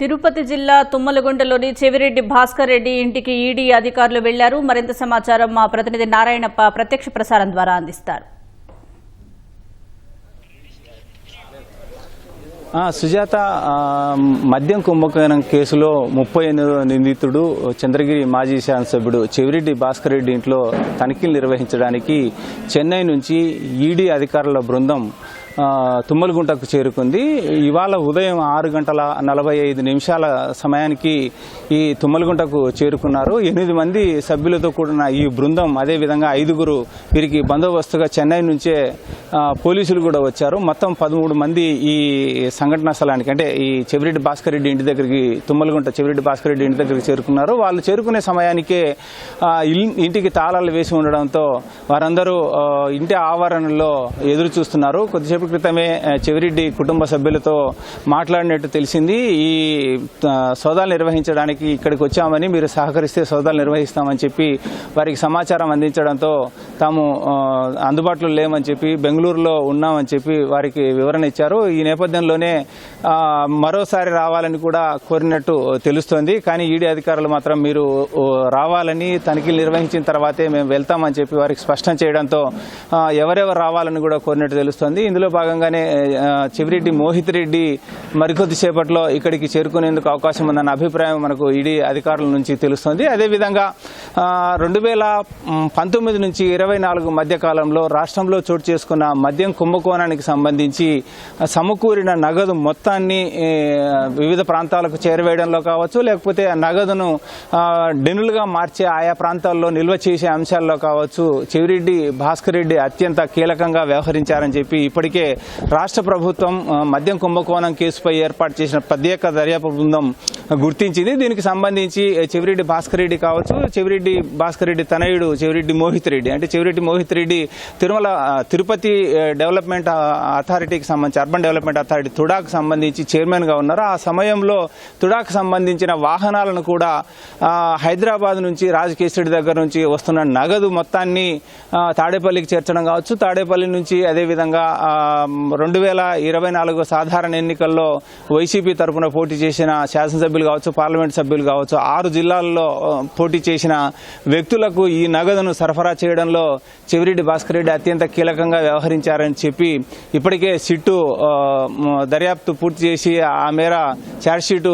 తిరుపతి జిల్లా తుమ్మలగుంటలోని చెవిరెడ్డి భాస్కర్ రెడ్డి ఇంటికి ఈడీ అధికారులు వెళ్లారు. మరింత సమాచారం మా ప్రతినిధి నారాయణప్ప ప్రత్యక్ష ప్రసారం ద్వారా అందిస్తారు. సుజాత, మద్యం కుంభకోణం కేసులో 38వ నిందితుడు చంద్రగిరి మాజీ శాసనసభ్యుడు చెవిరెడ్డి భాస్కర్ రెడ్డి ఇంట్లో తనిఖీలు నిర్వహించడానికి చెన్నై నుంచి ఈడీ అధికారుల బృందం తుమ్మలగుంటకు చేరుకుంది. ఇవాళ ఉదయం 6:45 సమయానికి ఈ తుమ్మలగుంటకు చేరుకున్నారు. 8 మంది సభ్యులతో కూడిన ఈ బృందం, అదేవిధంగా 5గురు వీరికి బందోబస్తుగా చెన్నై నుంచే పోలీసులు కూడా వచ్చారు. మొత్తం 13 మంది ఈ సంఘటనా స్థలానికి, అంటే ఈ చెవిరెడ్డి భాస్కర్ రెడ్డి ఇంటి దగ్గరికి, తుమ్మలగుంట చెవిరెడ్డి భాస్కర్ రెడ్డి ఇంటి దగ్గరికి చేరుకున్నారు. వాళ్ళు చేరుకునే సమయానికే ఇంటికి తాళాలు వేసి ఉండడంతో వారందరూ ఇంటి ఆవరణలో ఎదురు చూస్తున్నారు. కొద్దిసేపు క్రితమే చెవిరెడ్డి కుటుంబ సభ్యులతో మాట్లాడినట్టు తెలిసింది. ఈ సోదాలు నిర్వహించడానికి ఇక్కడికి వచ్చామని, మీరు సహకరిస్తే సోదాలు నిర్వహిస్తామని చెప్పి వారికి సమాచారం అందించడంతో తాము అందుబాటులో లేమని చెప్పి, బెంగళూరులో ఉన్నామని చెప్పి వారికి వివరణ ఇచ్చారు. ఈ నేపథ్యంలోనే మరోసారి రావాలని కూడా కోరినట్టు తెలుస్తోంది. కానీ ఈడీ అధికారులు మాత్రం మీరు రావాలని, తనిఖీలు నిర్వహించిన తర్వాతే మేము వెళ్తామని చెప్పి వారికి స్పష్టం చేయడంతో ఎవరెవరు రావాలని కూడా కోరినట్టు తెలుస్తోంది. ఇందులో భాగంగానే చెవిరెడ్డి మోహిత్ రెడ్డి మరికొద్దిసేపట్లో ఇక్కడికి చేరుకునేందుకు అవకాశం ఉందన్న అభిప్రాయం మనకు ఈడీ అధికారుల నుంచి తెలుస్తోంది. అదేవిధంగా 2019 నుంచి 24 మధ్య కాలంలో రాష్ట్రంలో చోటు చేసుకున్న మద్యం కుంభకోణానికి సంబంధించి సమకూరిన నగదు మొత్తాన్ని వివిధ ప్రాంతాలకు చేరవేయడంలో కావచ్చు, లేకపోతే నగదును డెనులుగా మార్చే ఆయా ప్రాంతాల్లో నిల్వ చేసే అంశాల్లో కావచ్చు, చెవిరెడ్డి భాస్కర్ రెడ్డి అత్యంత కీలకంగా వ్యవహరించారని చెప్పి ఇప్పటికే రాష్ట్ర ప్రభుత్వం మద్యం కుంభకోణం కేసుపై ఏర్పాటు చేసిన ప్రత్యేక దర్యాప్తు బృందం గుర్తించింది. దీనికి సంబంధించి చెవిరెడ్డి భాస్కర్ రెడ్డి కావచ్చు, చెవిరెడ్డి భాస్కర్ రెడ్డి తనయుడు చెవిరెడ్డి మోహిత్ రెడ్డి, అంటే చెవిరెడ్డి మోహిత్ రెడ్డి తిరుపతి డెవలప్మెంట్ అథారిటీకి సంబంధించి, అర్బన్ డెవలప్మెంట్ అథారిటీ తుడాకు సంబంధించి చైర్మన్ గా ఉన్నారు. ఆ సమయంలో తుడాకు సంబంధించిన వాహనాలను కూడా హైదరాబాద్ నుంచి, రాజకేశ్వరి దగ్గర నుంచి వస్తున్న నగదు మొత్తాన్ని తాడేపల్లికి చేర్చడం కావచ్చు, తాడేపల్లి నుంచి అదేవిధంగా 2024 సాధారణ ఎన్నికల్లో వైసీపీ తరఫున పోటీ చేసిన శాసనసభ్యులు కావచ్చు, పార్లమెంట్ సభ్యులు కావచ్చు, 6 జిల్లాల్లో పోటీ చేసిన వ్యక్తులకు ఈ నగదును సరఫరా చేయడంలో చెవిరెడ్డి భాస్కర్ రెడ్డి అత్యంత కీలకంగా వ్యవహరించారని చెప్పి ఇప్పటికే సిట్టు దర్యాప్తు పూర్తి చేసి ఆ మేర ఛార్జ్షీటు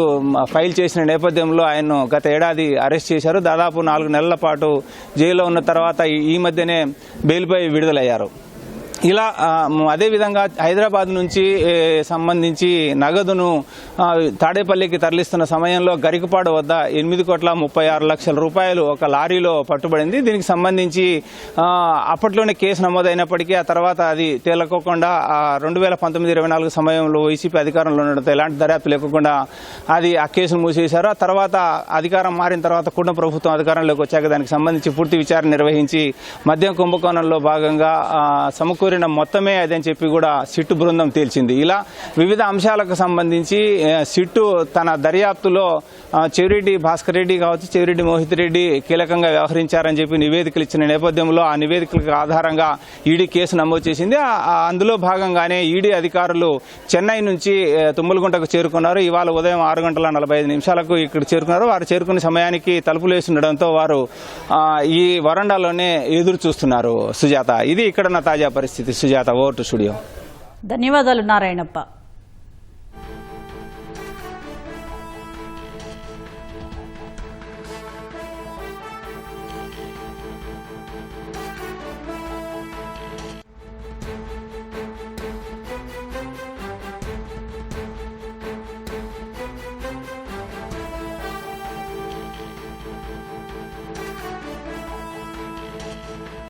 ఫైల్ చేసిన నేపథ్యంలో ఆయన్ను గత ఏడాది అరెస్ట్ చేశారు. దాదాపు 4 నెలల పాటు జైల్లో ఉన్న తర్వాత ఈ మధ్యనే బెయిల్పై విడుదలయ్యారు. ఇలా అదేవిధంగా హైదరాబాద్ నుంచి సంబంధించి నగదును తాడేపల్లికి తరలిస్తున్న సమయంలో గరికపాడు వద్ద 8,36,00,000 రూపాయలు ఒక లారీలో పట్టుబడింది. దీనికి సంబంధించి అప్పట్లోనే కేసు నమోదైనప్పటికీ ఆ తర్వాత అది తేలకోకుండా 2019-24 సమయంలో వైసీపీ అధికారంలో ఉండడంతో ఎలాంటి దర్యాప్తు లేకుండా అది ఆ కేసును మూసేశారు. ఆ తర్వాత అధికారం మారిన తర్వాత కుటుంబ ప్రభుత్వం అధికారంలోకి వచ్చాక దానికి సంబంధించి పూర్తి విచారణ నిర్వహించి మద్యం కుంభకోణంలో భాగంగా సమకూరిన మొత్తమే అదని చెప్పి కూడా సిట్టు బృందం తేల్చింది. ఇలా వివిధ అంశాలకు సంబంధించి సిట్టు తన దర్యాప్తులో చెవిరెడ్డి భాస్కర్ రెడ్డి కావచ్చు, చెవిరెడ్డి మోహిత్ రెడ్డి కీలకంగా వ్యవహరించారని చెప్పి నివేదికలు ఇచ్చిన నేపథ్యంలో ఆ నివేదికలకు ఆధారంగా ఈడీ కేసు నమోదు చేసింది. అందులో భాగంగానే ఈడీ అధికారులు చెన్నై నుంచి తుమ్మలగుంటకు చేరుకున్నారు. ఇవాళ ఉదయం 6:45 ఇక్కడ చేరుకున్నారు. వారు చేరుకునే సమయానికి తలుపులు వేసి ఉండడంతో వారు ఈ వరండాలోనే ఎదురు చూస్తున్నారు. సుజాత, ఇది ఇక్కడ నా తాజా పరిస్థితి. Sujatha, over to studio. ధన్యవాదాలు నారాయణప్ప.